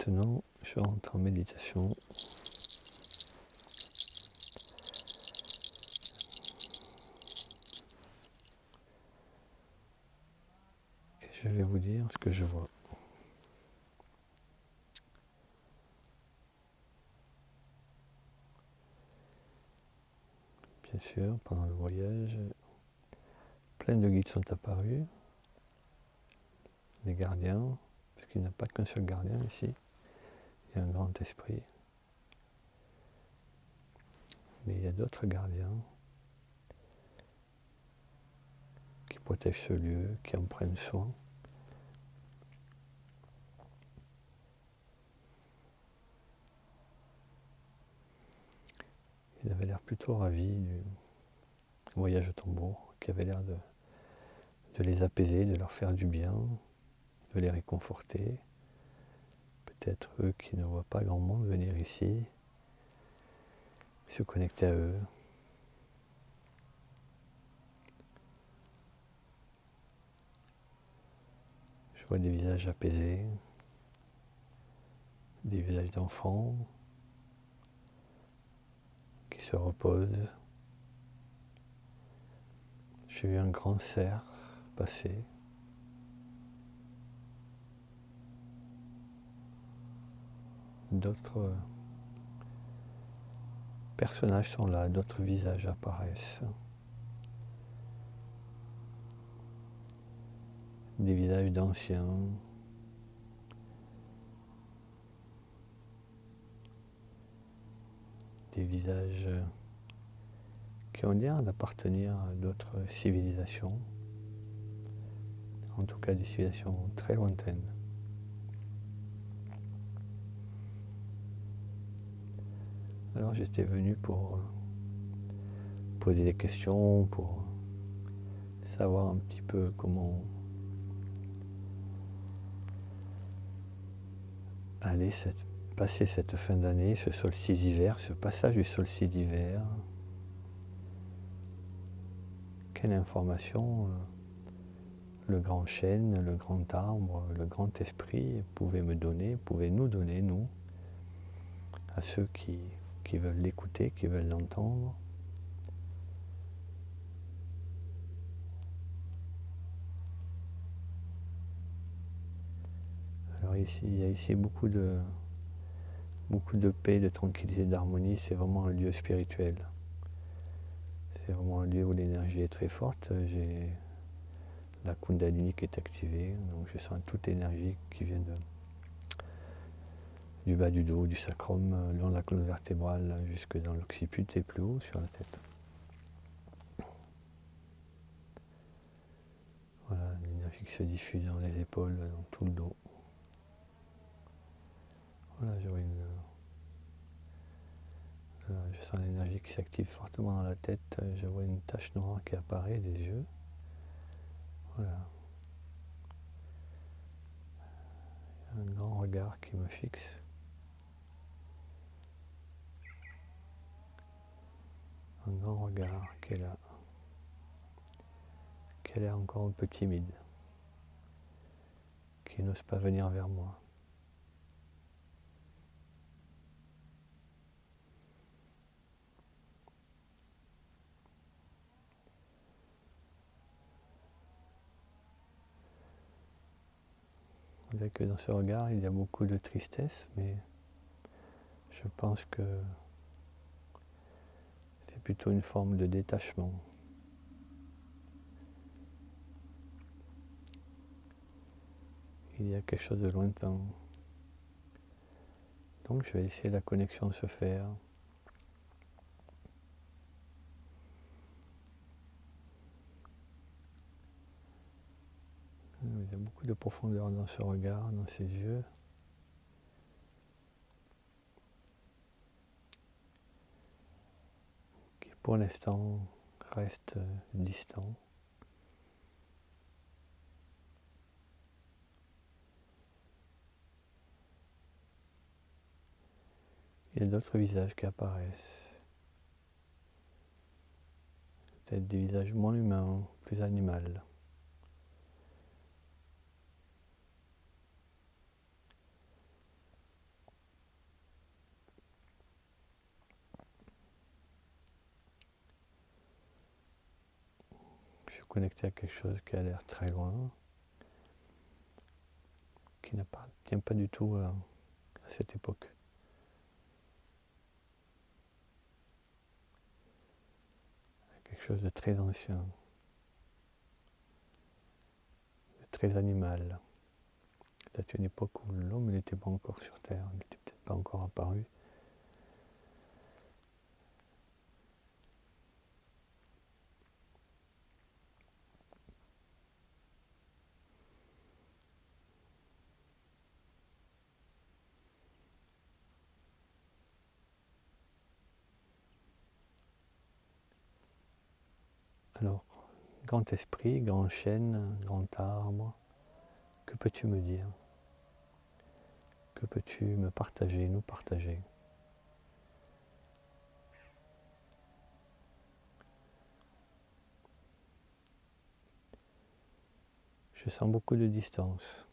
Maintenant, je rentre en méditation. Et je vais vous dire ce que je vois. Bien sûr, pendant le voyage, plein de guides sont apparus, des gardiens, parce qu'il n'y a pas qu'un seul gardien ici, il y a un grand esprit. Mais il y a d'autres gardiens qui protègent ce lieu, qui en prennent soin. Il avait l'air plutôt ravi du voyage au tambour, qui avait l'air de les apaiser, de leur faire du bien, de les réconforter. Peut-être eux qui ne voient pas grand monde venir ici, se connecter à eux. Je vois des visages apaisés, des visages d'enfants qui se reposent. J'ai vu un grand cerf passer. D'autres personnages sont là, d'autres visages apparaissent. Des visages d'anciens. Des visages qui ont l'air d'appartenir à d'autres civilisations. En tout cas des civilisations très lointaines. Alors j'étais venu pour poser des questions, pour savoir un petit peu comment aller passer cette fin d'année, ce solstice d'hiver, ce passage du solstice d'hiver. Quelle information le grand chêne, le grand arbre, le grand esprit pouvait me donner, pouvait nous donner, nous, à ceux qui veulent l'écouter, qui veulent l'entendre. Alors ici, il y a ici beaucoup de paix, de tranquillité, d'harmonie. C'est vraiment un lieu spirituel. C'est vraiment un lieu où l'énergie est très forte. J'ai la Kundalini qui est activée, donc je sens toute l'énergie qui vient du bas du dos, du sacrum, le long de la colonne vertébrale, jusque dans l'occiput et plus haut sur la tête. Voilà, l'énergie qui se diffuse dans les épaules, dans tout le dos. Voilà, je sens l'énergie qui s'active fortement dans la tête. Je vois une tache noire qui apparaît des yeux. Voilà. Un grand regard qui me fixe. Un grand regard qui est là. Qui a l'air encore un peu timide. Qui n'ose pas venir vers moi. Vous voyez que dans ce regard, il y a beaucoup de tristesse, mais je pense que c'est plutôt une forme de détachement. Il y a quelque chose de lointain. Donc je vais laisser la connexion se faire. Il y a beaucoup de profondeur dans ce regard, dans ses yeux. Qui pour l'instant reste distant. Il y a d'autres visages qui apparaissent. Peut-être des visages moins humains, plus animaux. connecter à quelque chose qui a l'air très loin, qui n'appartient pas du tout à cette époque. Quelque chose de très ancien, de très animal. C'était une époque où l'homme n'était pas encore sur Terre, n'était peut-être pas encore apparu. Alors, grand esprit, grand chêne, grand arbre, que peux-tu me dire? Que peux-tu me partager, nous partager? Je sens beaucoup de distance,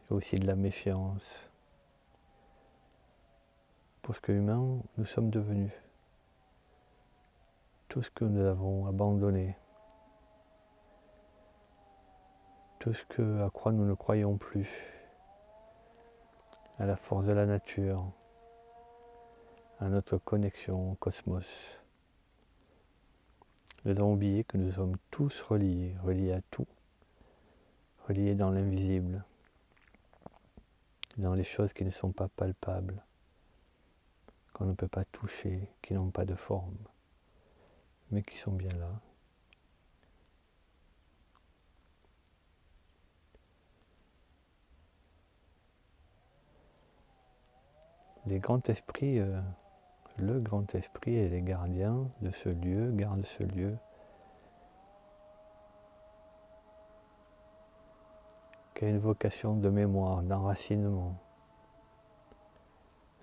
et aussi de la méfiance, pour ce que humains nous sommes devenus. Tout ce que nous avons abandonné, tout ce à quoi nous ne croyons plus, à la force de la nature, à notre connexion au cosmos. Nous avons oublié que nous sommes tous reliés, reliés à tout, reliés dans l'invisible, dans les choses qui ne sont pas palpables, qu'on ne peut pas toucher, qui n'ont pas de forme, mais qui sont bien là. Les grands esprits, le grand esprit et les gardiens de ce lieu gardent ce lieu qui a une vocation de mémoire, d'enracinement,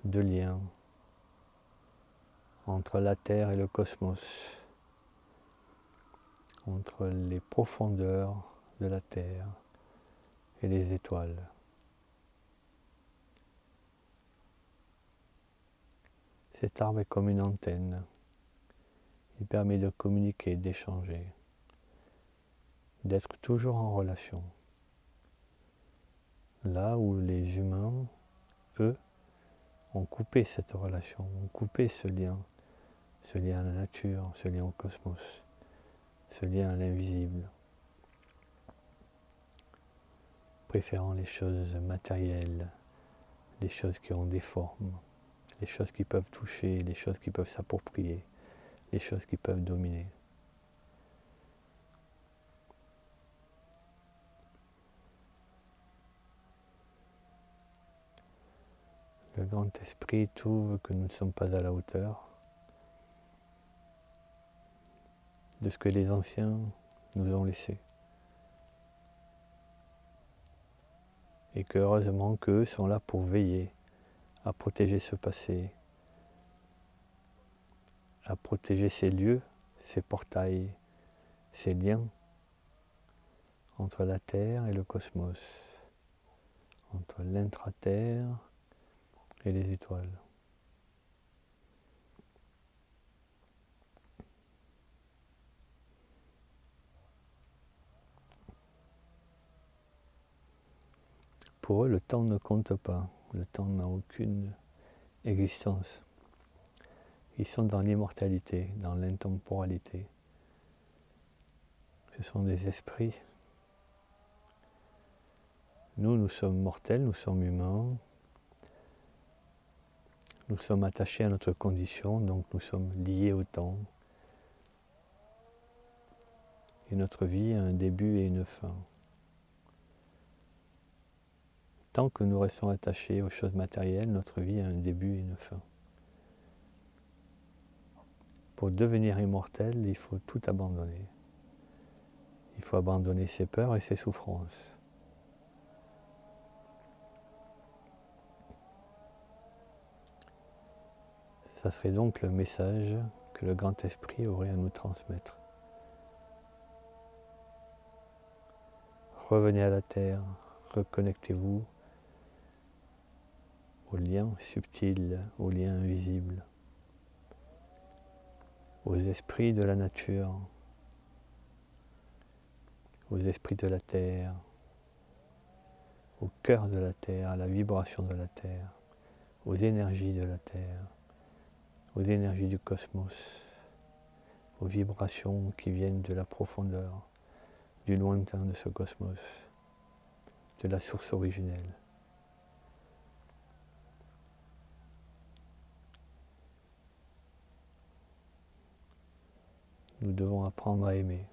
de lien entre la Terre et le cosmos, entre les profondeurs de la Terre et les étoiles. Cet arbre est comme une antenne. Il permet de communiquer, d'échanger, d'être toujours en relation. Là où les humains, eux, ont coupé cette relation, ont coupé ce lien à la nature, ce lien au cosmos, ce lien à l'invisible, préférant les choses matérielles, les choses qui ont des formes, les choses qui peuvent toucher, les choses qui peuvent s'approprier, les choses qui peuvent dominer. Le grand esprit trouve que nous ne sommes pas à la hauteur de ce que les anciens nous ont laissé. Et que heureusement qu'eux sont là pour veiller à protéger ce passé, à protéger ces lieux, ces portails, ces liens entre la Terre et le cosmos, entre l'intra-terre et les étoiles. Pour eux, le temps ne compte pas, le temps n'a aucune existence. Ils sont dans l'immortalité, dans l'intemporalité. Ce sont des esprits. Nous sommes mortels, nous sommes humains. Nous sommes attachés à notre condition, donc nous sommes liés au temps. Et notre vie a un début et une fin. Tant que nous restons attachés aux choses matérielles, notre vie a un début et une fin. Pour devenir immortel, il faut tout abandonner. Il faut abandonner ses peurs et ses souffrances. Ça serait donc le message que le grand esprit aurait à nous transmettre. Revenez à la terre, reconnectez-vous aux liens subtils, aux liens invisibles, aux esprits de la nature, aux esprits de la terre, au cœur de la terre, à la vibration de la terre, aux énergies de la terre, aux énergies du cosmos, aux vibrations qui viennent de la profondeur, du lointain de ce cosmos, de la source originelle. Nous devons apprendre à aimer.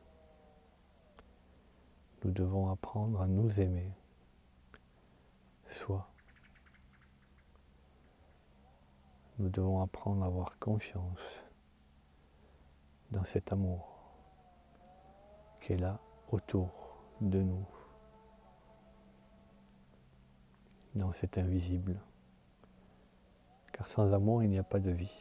Nous devons apprendre à nous aimer, soi. Nous devons apprendre à avoir confiance dans cet amour qui est là autour de nous, dans cet invisible. Car sans amour, il n'y a pas de vie.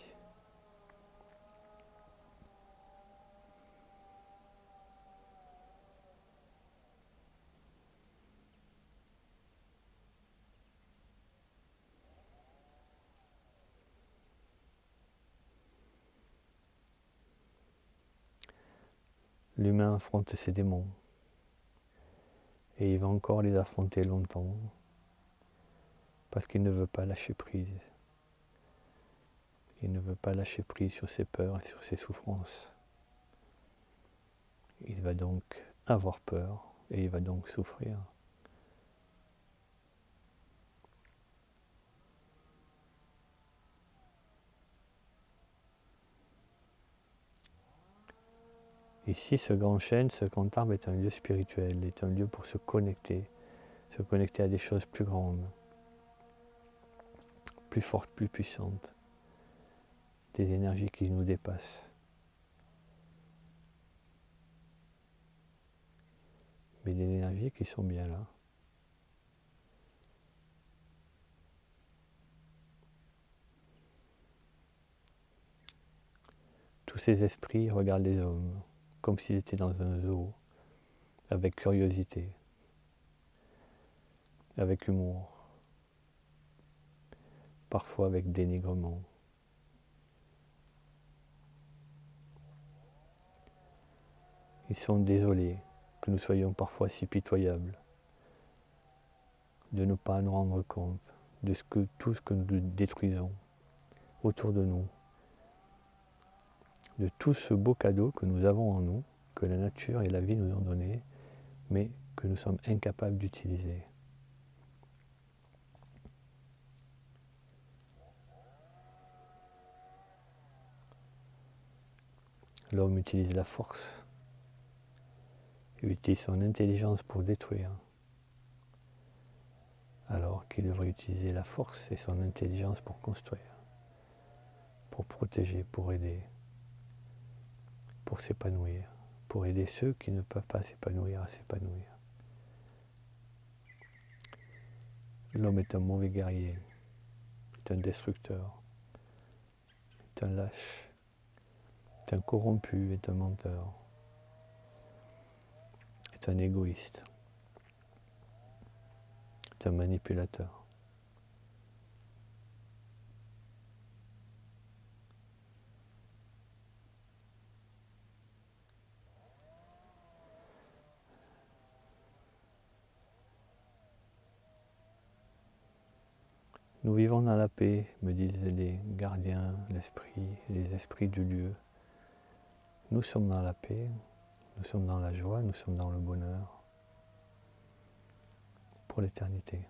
L'humain affronte ses démons et il va encore les affronter longtemps parce qu'il ne veut pas lâcher prise. Il ne veut pas lâcher prise sur ses peurs et sur ses souffrances. Il va donc avoir peur et il va donc souffrir. Ici, ce grand chêne, ce grand arbre est un lieu spirituel, est un lieu pour se connecter à des choses plus grandes, plus fortes, plus puissantes, des énergies qui nous dépassent. Mais des énergies qui sont bien là. Tous ces esprits regardent les hommes comme s'ils étaient dans un zoo, avec curiosité, avec humour, parfois avec dénigrement. Ils sont désolés que nous soyons parfois si pitoyables, de ne pas nous rendre compte de tout ce que nous détruisons autour de nous, de tout ce beau cadeau que nous avons en nous, que la nature et la vie nous ont donné, mais que nous sommes incapables d'utiliser. L'homme utilise la force, il utilise son intelligence pour détruire, alors qu'il devrait utiliser la force et son intelligence pour construire, pour protéger, pour aider, pour s'épanouir, pour aider ceux qui ne peuvent pas s'épanouir à s'épanouir. L'homme est un mauvais guerrier, est un destructeur, est un lâche, est un corrompu, est un menteur, est un égoïste, est un manipulateur. Nous vivons dans la paix, me disent les gardiens, les esprits du lieu. Nous sommes dans la paix, nous sommes dans la joie, nous sommes dans le bonheur pour l'éternité.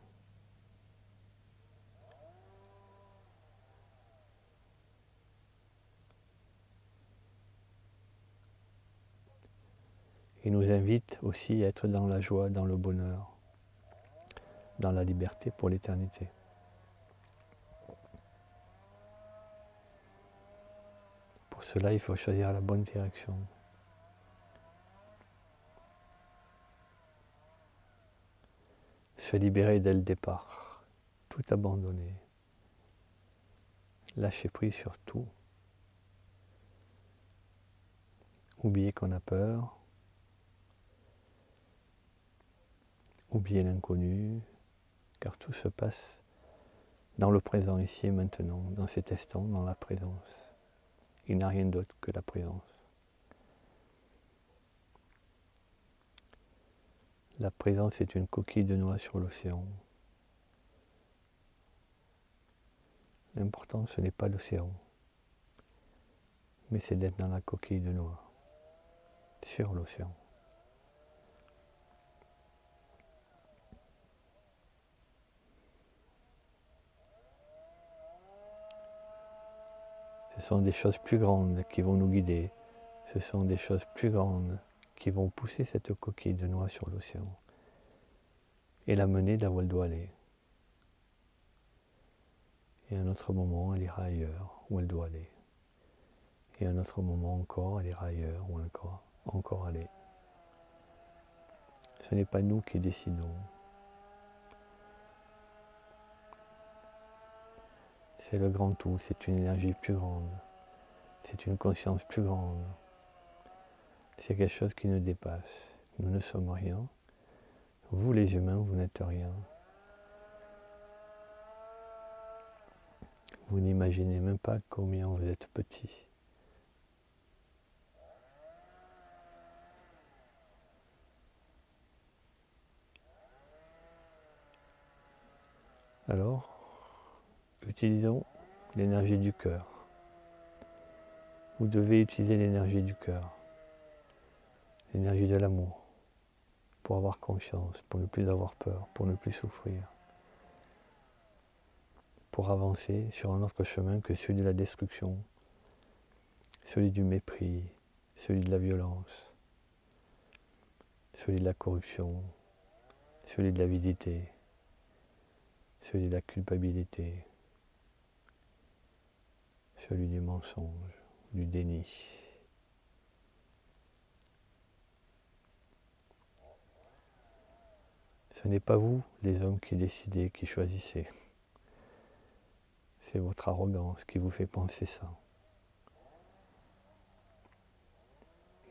Il nous invite aussi à être dans la joie, dans le bonheur, dans la liberté pour l'éternité. Pour cela, il faut choisir la bonne direction. Se libérer dès le départ, tout abandonner, lâcher prise sur tout, oublier qu'on a peur, oublier l'inconnu, car tout se passe dans le présent, ici et maintenant, dans cet instant, dans la présence. Il n'y a rien d'autre que la présence. La présence est une coquille de noix sur l'océan. L'important, ce n'est pas l'océan, mais c'est d'être dans la coquille de noix, sur l'océan. Ce sont des choses plus grandes qui vont nous guider. Ce sont des choses plus grandes qui vont pousser cette coquille de noix sur l'océan et la mener là où elle doit aller. Et à un autre moment, elle ira ailleurs où elle doit aller. Et à un autre moment encore, elle ira ailleurs où elle doit encore aller. Ce n'est pas nous qui décidons. C'est le grand tout, c'est une énergie plus grande. C'est une conscience plus grande. C'est quelque chose qui nous dépasse. Nous ne sommes rien. Vous les humains, vous n'êtes rien. Vous n'imaginez même pas combien vous êtes petit. Alors, utilisons l'énergie du cœur. Vous devez utiliser l'énergie du cœur, l'énergie de l'amour, pour avoir confiance, pour ne plus avoir peur, pour ne plus souffrir, pour avancer sur un autre chemin que celui de la destruction, celui du mépris, celui de la violence, celui de la corruption, celui de l'avidité, celui de la culpabilité, celui du mensonge, du déni. Ce n'est pas vous, les hommes, qui décidez, qui choisissez. C'est votre arrogance qui vous fait penser ça.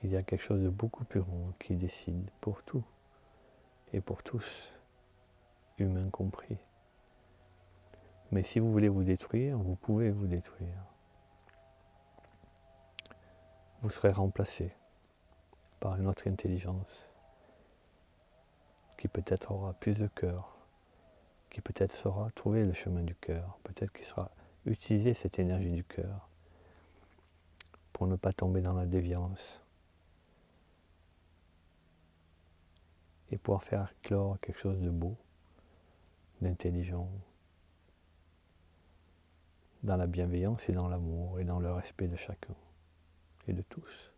Il y a quelque chose de beaucoup plus grand qui décide pour tout et pour tous, humains compris. Mais si vous voulez vous détruire, vous pouvez vous détruire. Vous serez remplacé par une autre intelligence qui peut-être aura plus de cœur, qui peut-être saura trouver le chemin du cœur, peut-être qu'il saura utiliser cette énergie du cœur pour ne pas tomber dans la déviance et pouvoir faire éclore quelque chose de beau, d'intelligent, dans la bienveillance et dans l'amour et dans le respect de chacun et de tous.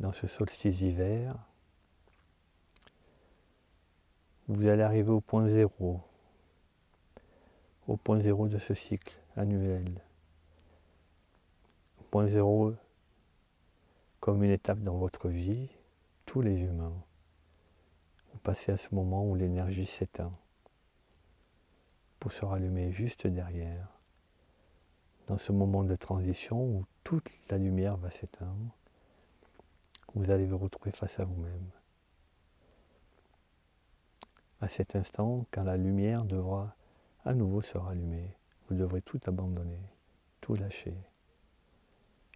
Dans ce solstice d'hiver, vous allez arriver au point zéro de ce cycle annuel. Point zéro comme une étape dans votre vie, tous les humains. Vous passez à ce moment où l'énergie s'éteint pour se rallumer juste derrière. Dans ce moment de transition où toute la lumière va s'éteindre, vous allez vous retrouver face à vous-même. À cet instant, quand la lumière devra à nouveau se rallumer, vous devrez tout abandonner, tout lâcher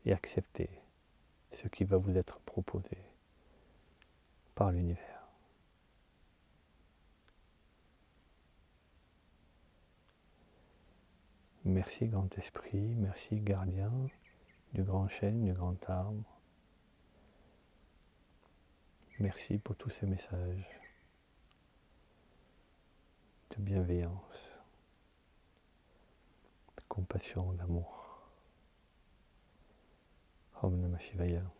et accepter ce qui va vous être proposé par l'univers. Merci grand esprit, merci gardien du grand chêne, du grand arbre. Merci pour tous ces messages de bienveillance, de compassion, d'amour. Om Namah Shivaya.